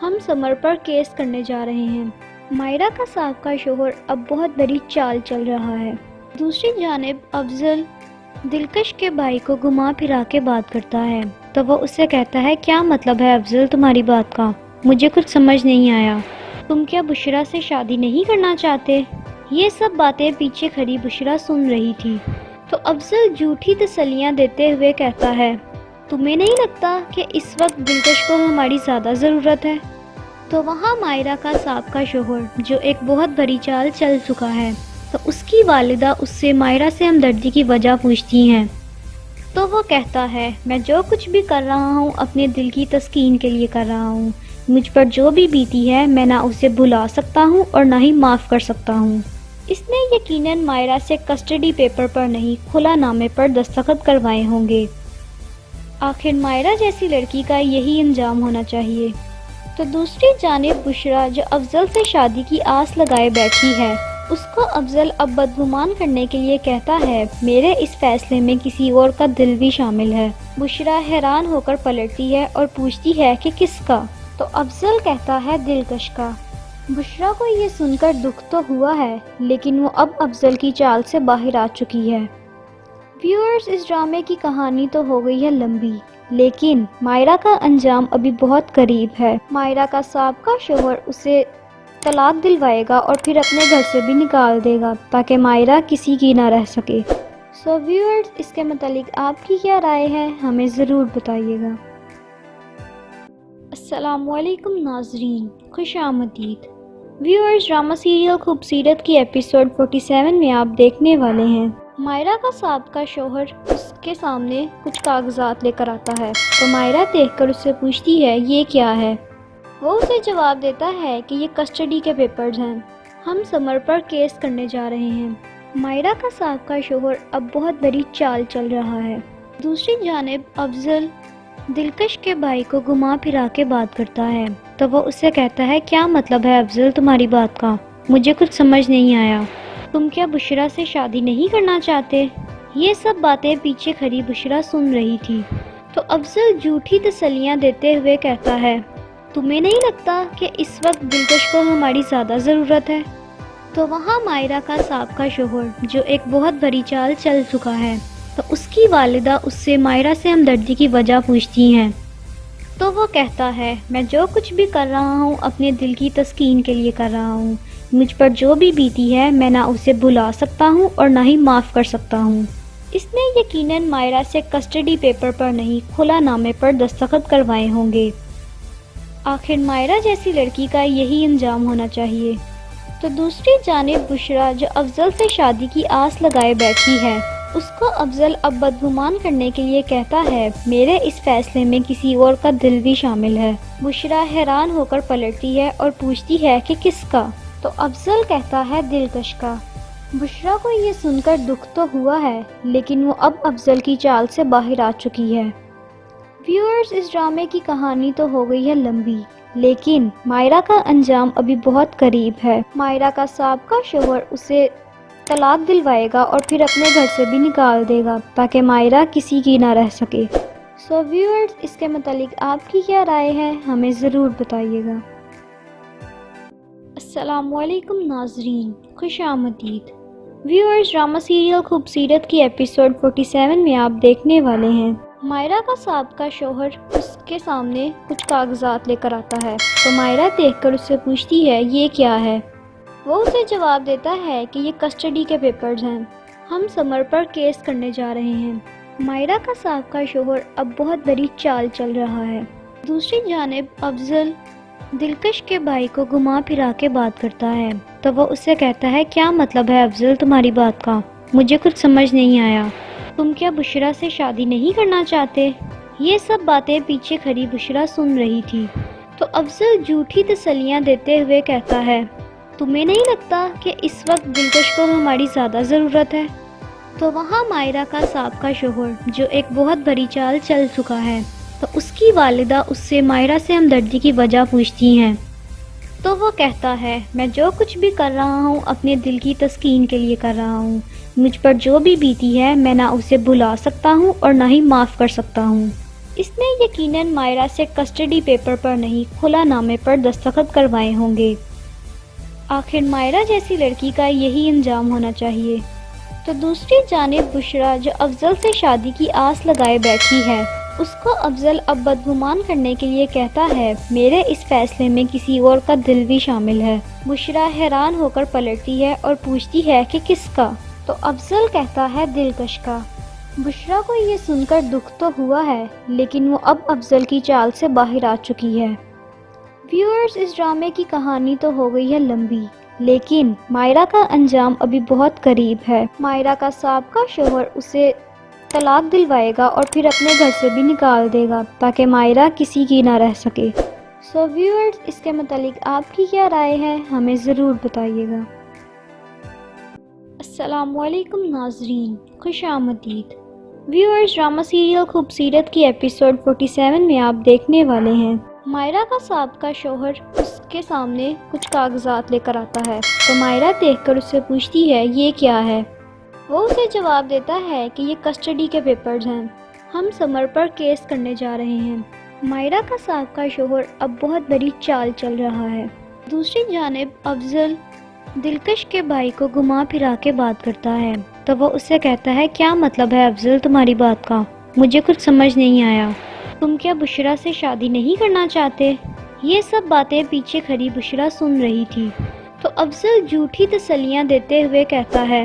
ہم سمر پر کیس کرنے جا رہے ہیں۔ مائرا کا سابقہ شوہر اب بہت بڑی چال چل رہا ہے۔ دوسری جانب افضل دلکش کے بھائی کو گھما پھرا کے بات کرتا ہے تو وہ اس سے کہتا ہے کیا مطلب ہے افضل تمہاری بات کا؟ مجھے کچھ سمجھ نہیں آیا، تم کیا بشرا سے شادی نہیں کرنا چاہتے؟ یہ سب باتیں پیچھے کھڑی بشرا سن رہی تھی تو افضل جھوٹی تسلیاں دیتے ہوئے کہتا ہے تمہیں نہیں لگتا کہ اس وقت دلکش کو ہماری زیادہ ضرورت ہے؟ تو وہاں مائرا کا سابقہ شوہر جو ایک بہت بڑی چال چل چکا ہے تو اس کی والدہ اس سے مائرا سے ہمدردی کی وجہ پوچھتی ہیں تو وہ کہتا ہے میں جو کچھ بھی کر رہا ہوں اپنے دل کی تسکین کے لیے کر رہا ہوں، مجھ پر جو بھی بیتی ہے میں نہ اسے بھلا سکتا ہوں اور نہ ہی معاف کر سکتا ہوں۔ اس نے یقیناً مائرا سے کسٹڈی پیپر پر نہیں خلا نامے پر دستخط کروائے ہوں گے۔ آخر مائرا جیسی لڑکی کا یہی انجام ہونا چاہیے۔ تو دوسری جانب بشرا جو افضل سے شادی کی آس لگائے بیٹھی ہے، اس کو افضل اب بدگمان کرنے کے لیے کہتا ہے میرے اس فیصلے میں کسی اور کا دل بھی شامل ہے۔ بشرا حیران ہو کر پلٹتی ہے اور پوچھتی ہے کہ کس کا؟ تو افضل کہتا ہے دلکش کا۔ بشرا کو یہ سن کر دکھ تو ہوا ہے، لیکن وہ اب افضل کی چال سے باہر آ چکی ہے۔ ویورز، اس ڈرامے کی کہانی تو ہو گئی ہے لمبی، لیکن مائرا کا انجام ابھی بہت قریب ہے۔ مائرا کا سابقہ شوہر اسے طلاق دلوائے گا اور پھر اپنے گھر سے بھی نکال دے گا تاکہ مائرا کسی کی نہ رہ سکے۔ سو ویورز، اس کے متعلق آپ کی کیا رائے ہے؟ ہمیں ضرور بتائیے گا۔ السلام علیکم ناظرین، خوش آمدید۔ ویورز، ڈرامہ سیریل خوبصیرت کی ایپیسوڈ 47 میں آپ دیکھنے والے ہیں۔ مائرہ کا سابقہ شوہر اس کے سامنے کچھ کاغذات لے کر آتا ہے تو مائرہ دیکھ کر اس سے پوچھتی ہے یہ کیا ہے۔ وہ اسے جواب دیتا ہے کہ یہ کسٹڈی کے پیپرز ہیں، ہم سمر پر کیس کرنے جا رہے ہیں۔ مائرہ کا سابقہ شوہر اب بہت بڑی چال چل رہا ہے۔ دوسری جانب افضل دلکش کے بھائی کو گھما پھرا کے بات کرتا ہے تو وہ اس سے کہتا ہے کیا مطلب ہے افضل تمہاری بات کا، مجھے کچھ سمجھ نہیں آیا، تم کیا بشرا سے شادی نہیں کرنا چاہتے؟ یہ سب باتیں پیچھے کھڑی بشرا سن رہی تھی تو افضل جھوٹی تسلیاں دیتے ہوئے کہتا ہے تمہیں نہیں لگتا کہ اس وقت دلکش کو ہماری زیادہ ضرورت ہے؟ تو وہاں مائرہ کا سابقہ شوہر جو ایک بہت بڑی چال چل چکا ہے تو اس کی والدہ اس سے مائرہ سے ہمدردی کی وجہ پوچھتی ہیں تو وہ کہتا ہے میں جو کچھ بھی کر رہا ہوں اپنے دل کی تسکین کے لیے کر رہا ہوں، مجھ پر جو بھی بیتی ہے میں نہ اسے بھلا سکتا ہوں اور نہ ہی معاف کر سکتا ہوں۔ اس نے یقیناً مائرہ سے کسٹڈی پیپر پر نہیں کھلا نامے پر دستخط کروائے ہوں گے۔ آخر مائرہ جیسی لڑکی کا یہی انجام ہونا چاہیے۔ تو دوسری جانب بشرا جو افضل سے شادی کی آس لگائے بیٹھی ہے، اس کو افضل اب بدگمان کرنے کے لیے کہتا ہے میرے اس فیصلے میں کسی اور کا دل بھی شامل ہے۔ بشرا حیران ہو کر پلٹتی ہے اور پوچھتی ہے کہ کس کا؟ تو افضل کہتا ہے دلکش کا۔ بشرا کو یہ سن کر دکھ تو ہوا ہے لیکن وہ اب افضل کی چال سے باہر آ چکی ہے۔ ویورز اس ڈرامے کی کہانی تو ہو گئی ہے لمبی، لیکن مائرہ کا انجام ابھی بہت قریب ہے۔ مائرہ کا سابقہ شوہر اسے طلاق دلوائے گا اور پھر اپنے گھر سے بھی نکال دے گا تاکہ مائرہ کسی کی نہ رہ سکے۔ سو ویورز اس کے متعلق آپ کی کیا رائے ہے ہمیں ضرور بتائیے گا۔ السلام علیکم ناظرین، خوش آمدید۔ ویورز ڈرامہ سیریل خوبصورت کی ایپیسوڈ 47 میں آپ دیکھنے والے ہیں۔ مائرہ کا سابقہ شوہر اس کے سامنے کچھ کاغذات لے کر آتا ہے تو مائرہ دیکھ کر اس سے پوچھتی ہے یہ کیا ہے۔ وہ اسے جواب دیتا ہے کہ یہ کسٹڈی کے پیپرز ہیں، ہم سمر پر کیس کرنے جا رہے ہیں۔ مائرہ کا سابقہ شوہر اب بہت بڑی چال چل رہا ہے۔ دوسری جانب افضل دلکش کے بھائی کو گھما پھرا کے بات کرتا ہے تو وہ اس سے کہتا ہے کیا مطلب ہے افضل تمہاری بات کا، مجھے کچھ سمجھ نہیں آیا، تم کیا بشرا سے شادی نہیں کرنا چاہتے؟ یہ سب باتیں پیچھے کھڑی بشرا سن رہی تھی تو افضل جھوٹی تسلیاں دیتے ہوئے کہتا ہے تمہیں نہیں لگتا کہ اس وقت دلکش کو ہماری زیادہ ضرورت ہے؟ تو وہاں مائرہ کا سابقہ شوہر جو ایک بہت بڑی چال چل چکا ہے تو اس کی والدہ اس سے مائرہ سے ہمدردی کی وجہ پوچھتی ہیں تو وہ کہتا ہے میں جو کچھ بھی کر رہا ہوں اپنے دل کی تسکین کے لیے کر رہا ہوں، مجھ پر جو بھی بیتی ہے میں نہ اسے بھلا سکتا ہوں اور نہ ہی معاف کر سکتا ہوں۔ اس نے یقیناً مائرہ سے کسٹڈی پیپر پر نہیں کھلا نامے پر دستخط کروائے ہوں گے۔ آخر مائرہ جیسی لڑکی کا یہی انجام ہونا چاہیے۔ تو دوسری جانب بشرا جو افضل سے شادی کی آس لگائے بیٹھی ہے، اس کو افضل اب بدگمان کرنے کے لیے کہتا ہے میرے اس فیصلے میں کسی اور کا دل بھی شامل ہے۔ بشرا حیران ہو کر پلٹتی ہے اور پوچھتی ہے کہ کس کا؟ تو افضل کہتا ہے دلکش کا۔ بشرا کو یہ سن کر دکھ تو ہوا ہے لیکن وہ اب افضل کی چال سے باہر آ چکی ہے۔ ویورز اس ڈرامے کی کہانی تو ہو گئی ہے لمبی، لیکن مائرہ کا انجام ابھی بہت قریب ہے۔ مائرہ کا سابقہ شوہر اسے طلاق دلوائے گا اور پھر اپنے گھر سے بھی نکال دے گا تاکہ مائرہ کسی کی نہ رہ سکے۔ سو ویورز اس کے متعلق آپ کی کیا رائے ہے ہمیں ضرور بتائیے گا۔ السلام علیکم ناظرین، خوش آمدید۔ ویورز ڈرامہ سیریل خوبصورت کی ایپیسوڈ 47 میں آپ دیکھنے والے ہیں۔ مائرہ کا سابقہ شوہر اس کے سامنے کچھ کاغذات لے کر آتا ہے تو مائرہ دیکھ کر اس سے پوچھتی ہے یہ کیا ہے۔ وہ اسے جواب دیتا ہے کہ یہ کسٹڈی کے پیپرز ہیں، ہم سمر پر کیس کرنے جا رہے ہیں۔ مائرہ کا سابقہ شوہر اب بہت بڑی چال چل رہا ہے۔ دوسری جانب افضل دلکش کے بھائی کو گھما پھرا کے بات کرتا ہے تو وہ اس سے کہتا ہے کیا مطلب ہے افضل تمہاری بات کا، مجھے کچھ سمجھ نہیں آیا، تم کیا بشرا سے شادی نہیں کرنا چاہتے؟ یہ سب باتیں پیچھے کھڑی بشرا سن رہی تھی تو افضل جھوٹی تسلیاں دیتے ہوئے کہتا ہے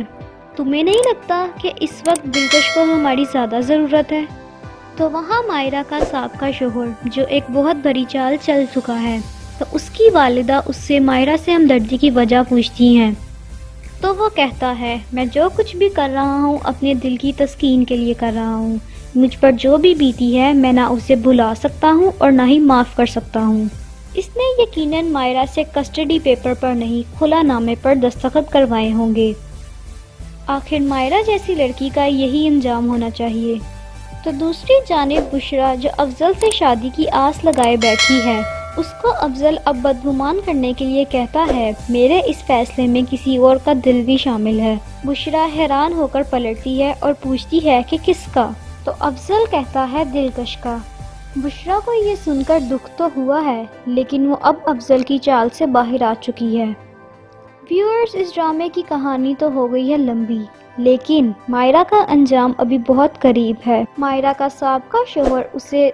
تمہیں نہیں لگتا کہ اس وقت دلکش کو ہماری زیادہ ضرورت ہے؟ تو وہاں مائرہ کا سابقہ شوہر جو ایک بہت بڑی چال چل چکا ہے تو اس کی والدہ اس سے مائرہ سے ہمدردی کی وجہ پوچھتی ہیں تو وہ کہتا ہے میں جو کچھ بھی کر رہا ہوں اپنے دل کی تسکین کے لیے کر رہا ہوں، مجھ پر جو بھی بیتی ہے میں نہ اسے بھلا سکتا ہوں اور نہ ہی معاف کر سکتا ہوں۔ اس نے یقیناً مائرا سے کسٹڈی پیپر پر نہیں کھلا نامے پر دستخط کروائے ہوں گے۔ آخر مائرا جیسی لڑکی کا یہی انجام ہونا چاہیے۔ تو دوسری جانب بشرا جو افضل سے شادی کی آس لگائے بیٹھی ہے، اس کو افضل اب بدگمان کرنے کے لیے کہتا ہے میرے اس فیصلے میں کسی اور کا دل بھی شامل ہے۔ بشرا حیران ہو کر پلٹتی ہے اور پوچھتی ہے کہ کس کا؟ تو افضل کہتا ہے دلکش کا۔ بشرا کو یہ سن کر دکھ تو ہوا ہے، لیکن وہ اب افضل کی چال سے باہر آ چکی ہے۔ ویورز، اس ڈرامے کی کہانی تو ہو گئی ہے لمبی، لیکن مائرا کا انجام ابھی بہت قریب ہے۔ مائرا کا سابقہ شوہر اسے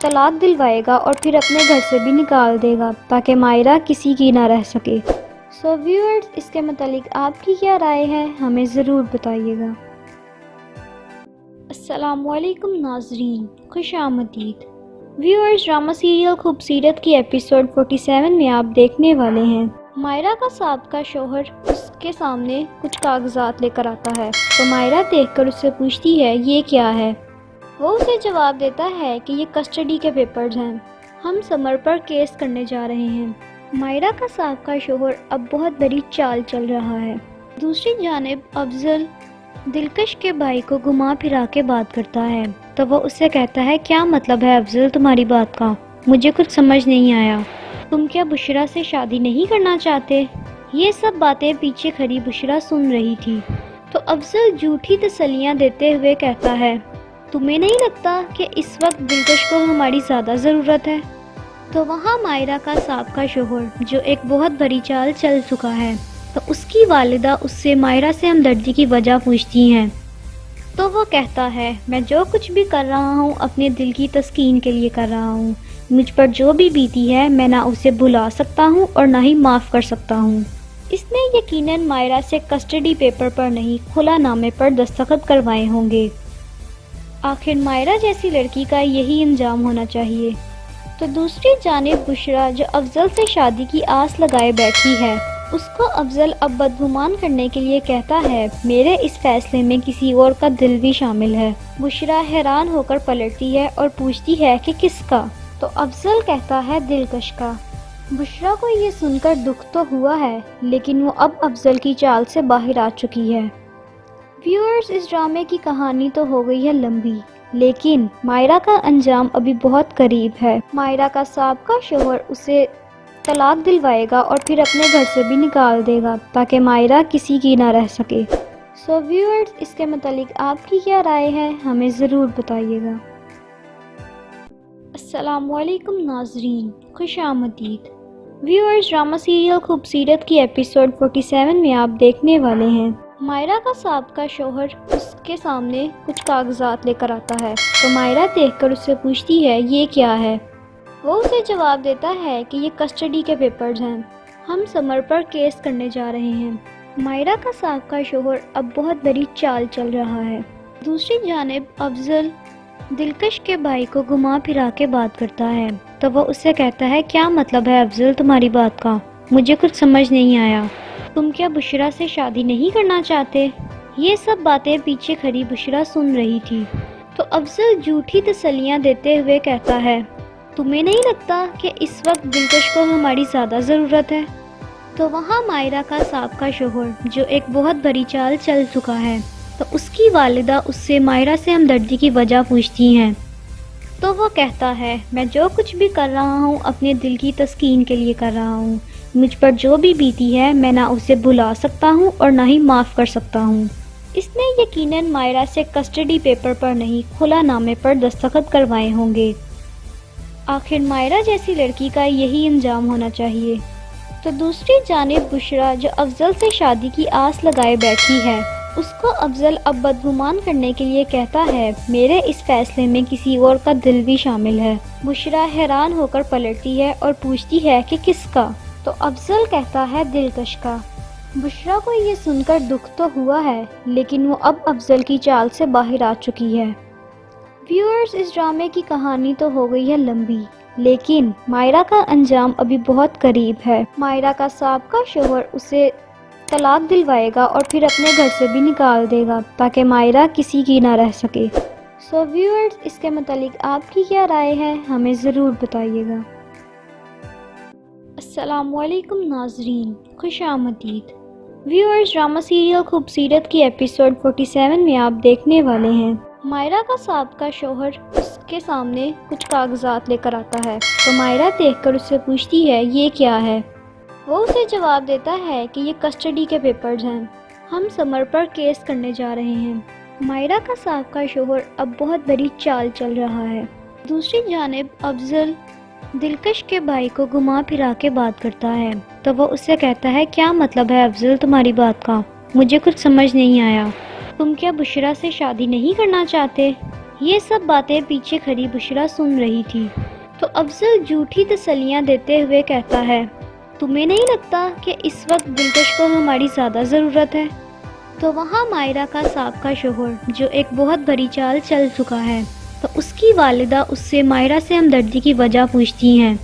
طلاق دلوائے گا اور پھر اپنے گھر سے بھی نکال دے گا تاکہ مائرا کسی کی نہ رہ سکے۔ سو ویورز، اس کے متعلق آپ کی کیا رائے ہے ہمیں ضرور بتائیے گا۔ السلام علیکم ناظرین، خوش آمدید۔ ویورز، ڈرامہ سیریل خوبصورت کی ایپیسوڈ 47 میں آپ دیکھنے والے ہیں۔ مائرا کا سابقہ شوہر اس کے سامنے کچھ کاغذات لے کر آتا ہے تو مائرا دیکھ کر اس سے پوچھتی ہے یہ کیا ہے؟ وہ اسے جواب دیتا ہے کہ یہ کسٹڈی کے پیپرز ہیں، ہم سمر پر کیس کرنے جا رہے ہیں۔ مائرا کا سابقہ شوہر اب بہت بڑی چال چل رہا ہے۔ دوسری جانب افضل دلکش کے بھائی کو گھما پھرا کے بات کرتا ہے تو وہ اس سے کہتا ہے کیا مطلب ہے افضل تمہاری بات کا؟ مجھے کچھ سمجھ نہیں آیا، تم کیا بشرا سے شادی نہیں کرنا چاہتے؟ یہ سب باتیں پیچھے کھڑی بشرا سن رہی تھی تو افضل جھوٹی تسلیاں دیتے ہوئے کہتا ہے تمہیں نہیں لگتا کہ اس وقت دلکش کو ہماری زیادہ ضرورت ہے؟ تو وہاں مائرا کا سابقہ شوہر جو ایک بہت بڑی چال چل چکا ہے تو اس کی والدہ اس سے مائرا سے ہمدردی کی وجہ پوچھتی ہیں تو وہ کہتا ہے میں جو کچھ بھی کر رہا ہوں اپنے دل کی تسکین کے لیے کر رہا ہوں، مجھ پر جو بھی بیتی ہے میں نہ اسے بھلا سکتا ہوں اور نہ ہی معاف کر سکتا ہوں۔ اس نے یقیناً مائرا سے کسٹڈی پیپر پر نہیں کھلا نامے پر دستخط کروائے ہوں گے۔ آخر مائرا جیسی لڑکی کا یہی انجام ہونا چاہیے۔ تو دوسری جانب بشرا جو افضل سے شادی کی آس لگائے بیٹھی ہے، اس کو افضل اب بدگمان کرنے کے لیے کہتا ہے میرے اس فیصلے میں کسی اور کا دل بھی شامل ہے۔ بشرا حیران ہو کر پلٹتی ہے اور پوچھتی ہے کہ کس کا؟ تو افضل کہتا ہے دلکش کا۔ بشرا کو یہ سن کر دکھ تو ہوا ہے، لیکن وہ اب افضل کی چال سے باہر آ چکی ہے۔ ویورز، اس ڈرامے کی کہانی تو ہو گئی ہے لمبی، لیکن مائرا کا انجام ابھی بہت قریب ہے۔ مائرا کا سابقہ شوہر اسے طلاق دلوائے گا اور پھر اپنے گھر سے بھی نکال دے گا تاکہ مائرا کسی کی نہ رہ سکے۔ سو ویورز، اس کے متعلق آپ کی کیا رائے ہے ہمیں ضرور بتائیے گا۔ السلام علیکم ناظرین، خوش آمدید۔ ویورز، ڈرامہ سیریل خوبصورت کی ایپیسوڈ 47 میں آپ دیکھنے والے ہیں۔ مائرا کا سابقہ شوہر اس کے سامنے کچھ کاغذات لے کر آتا ہے تو مائرا دیکھ کر اس سے پوچھتی ہے یہ کیا ہے؟ وہ اسے جواب دیتا ہے کہ یہ کسٹڈی کے پیپرز ہیں، ہم سمر پر کیس کرنے جا رہے ہیں۔ مائرا کا سابقہ شوہر اب بہت بڑی چال چل رہا ہے۔ دوسری جانب افضل دلکش کے بھائی کو گھما پھرا کے بات کرتا ہے تو وہ اس سے کہتا ہے کیا مطلب ہے افضل تمہاری بات کا؟ مجھے کچھ سمجھ نہیں آیا، تم کیا بشرا سے شادی نہیں کرنا چاہتے؟ یہ سب باتیں پیچھے کھڑی بشرا سن رہی تھی تو افضل جھوٹی تسلیاں دیتے ہوئے کہتا ہے تمہیں نہیں لگتا کہ اس وقت دلکش کو ہماری زیادہ ضرورت ہے؟ تو وہاں مائرا کا سابقہ شوہر جو ایک بہت بڑی چال چل چکا ہے تو اس کی والدہ اس سے مائرا سے ہمدردی کی وجہ پوچھتی ہیں تو وہ کہتا ہے میں جو کچھ بھی کر رہا ہوں اپنے دل کی تسکین کے لیے کر رہا ہوں، مجھ پر جو بھی بیتی ہے میں نہ اسے بھلا سکتا ہوں اور نہ ہی معاف کر سکتا ہوں۔ اس نے یقیناً مائرا سے کسٹڈی پیپر پر نہیں کھلا نامے پر دستخط کروائے ہوں گے۔ آخر مائرا جیسی لڑکی کا یہی انجام ہونا چاہیے۔ تو دوسری جانب بشرا جو افضل سے شادی کی آس لگائے بیٹھی ہے، اس کو افضل اب بدگمان کرنے کے لیے کہتا ہے میرے اس فیصلے میں کسی اور کا دل بھی شامل ہے۔ بشرا حیران ہو کر پلٹتی ہے اور پوچھتی ہے کہ کس کا؟ تو افضل کہتا ہے دلکش کا۔ بشرا کو یہ سن کر دکھ تو ہوا ہے، لیکن وہ اب افضل کی چال سے باہر آ چکی ہے۔ ویورز، اس ڈرامے کی کہانی تو ہو گئی ہے لمبی، لیکن مائرا کا انجام ابھی بہت قریب ہے۔ مائرا کا سابقہ شوہر اسے طلاق دلوائے گا اور پھر اپنے گھر سے بھی نکال دے گا تاکہ مائرہ کسی کی نہ رہ سکے۔ سو ویورز، اس کے متعلق آپ کی کیا رائے ہے ہمیں ضرور بتائیے گا۔ السلام علیکم ناظرین، خوش آمدید۔ ویورز، ڈرامہ سیریل خوبصیرت کی ایپیسوڈ 47 میں آپ دیکھنے والے ہیں۔ مائرہ کا سابقہ شوہر اس کے سامنے کچھ کاغذات لے کر آتا ہے تو مائرہ دیکھ کر اس سے پوچھتی ہے یہ کیا ہے۔ وہ اسے جواب دیتا ہے کہ یہ کسٹڈی کے پیپرز ہیں، ہم سمر پر کیس کرنے جا رہے ہیں۔ مائرہ کا سابقہ شوہر اب بہت بڑی چال چل رہا ہے۔ دوسری جانب افضل دلکش کے بھائی کو گھما پھرا کے بات کرتا ہے تو وہ اس سے کہتا ہے کیا مطلب ہے افضل تمہاری بات کا، مجھے کچھ سمجھ نہیں آیا، تم کیا بشرا سے شادی نہیں کرنا چاہتے؟ یہ سب باتیں پیچھے کھڑی بشرا سن رہی تھی تو افضل جھوٹی تسلیاں دیتے ہوئے کہتا ہے تمہیں نہیں لگتا کہ اس وقت دلکش کو ہماری زیادہ ضرورت ہے؟ تو وہاں مائرہ کا سابقہ شوہر جو ایک بہت بڑی چال چل چکا ہے تو اس کی والدہ اس سے مائرہ سے ہمدردی کی وجہ پوچھتی ہیں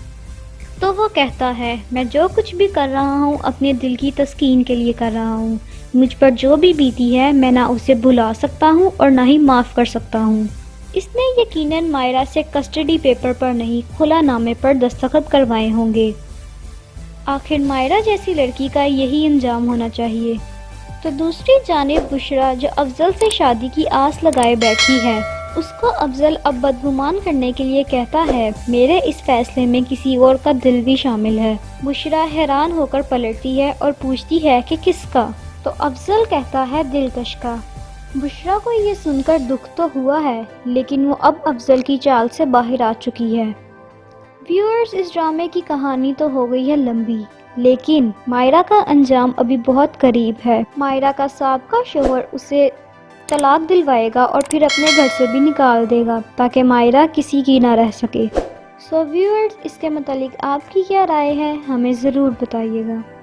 تو وہ کہتا ہے میں جو کچھ بھی کر رہا ہوں اپنے دل کی تسکین کے لیے کر رہا ہوں، مجھ پر جو بھی بیتی ہے میں نہ اسے بھلا سکتا ہوں اور نہ ہی معاف کر سکتا ہوں۔ اس نے یقیناً مائرہ سے کسٹڈی پیپر پر نہیں کھلا نامے پر دستخط کروائے ہوں گے۔ آخر مائرہ جیسی لڑکی کا یہی انجام ہونا چاہیے۔ تو دوسری جانب بشرا جو افضل سے شادی کی آس لگائے بیٹھی ہے، اس کو افضل اب بدگمان کرنے کے لیے کہتا ہے میرے اس فیصلے میں کسی اور کا دل بھی شامل ہے۔ بشرا حیران ہو کر پلٹتی ہے اور پوچھتی ہے کہ کس کا؟ تو افضل کہتا ہے دلکش کا۔ بشرا کو یہ سن کر دکھ تو ہوا ہے لیکن وہ اب افضل کی چال سے باہر آ چکی ہے۔ ویورز، اس ڈرامے کی کہانی تو ہو گئی ہے لمبی لیکن مائرہ کا انجام ابھی بہت قریب ہے۔ مائرہ کا سابقہ شوہر اسے طلاق دلوائے گا اور پھر اپنے گھر سے بھی نکال دے گا تاکہ مائرہ کسی کی نہ رہ سکے۔ سو ویورز، اس کے متعلق آپ کی کیا رائے ہے ہمیں ضرور بتائیے گا۔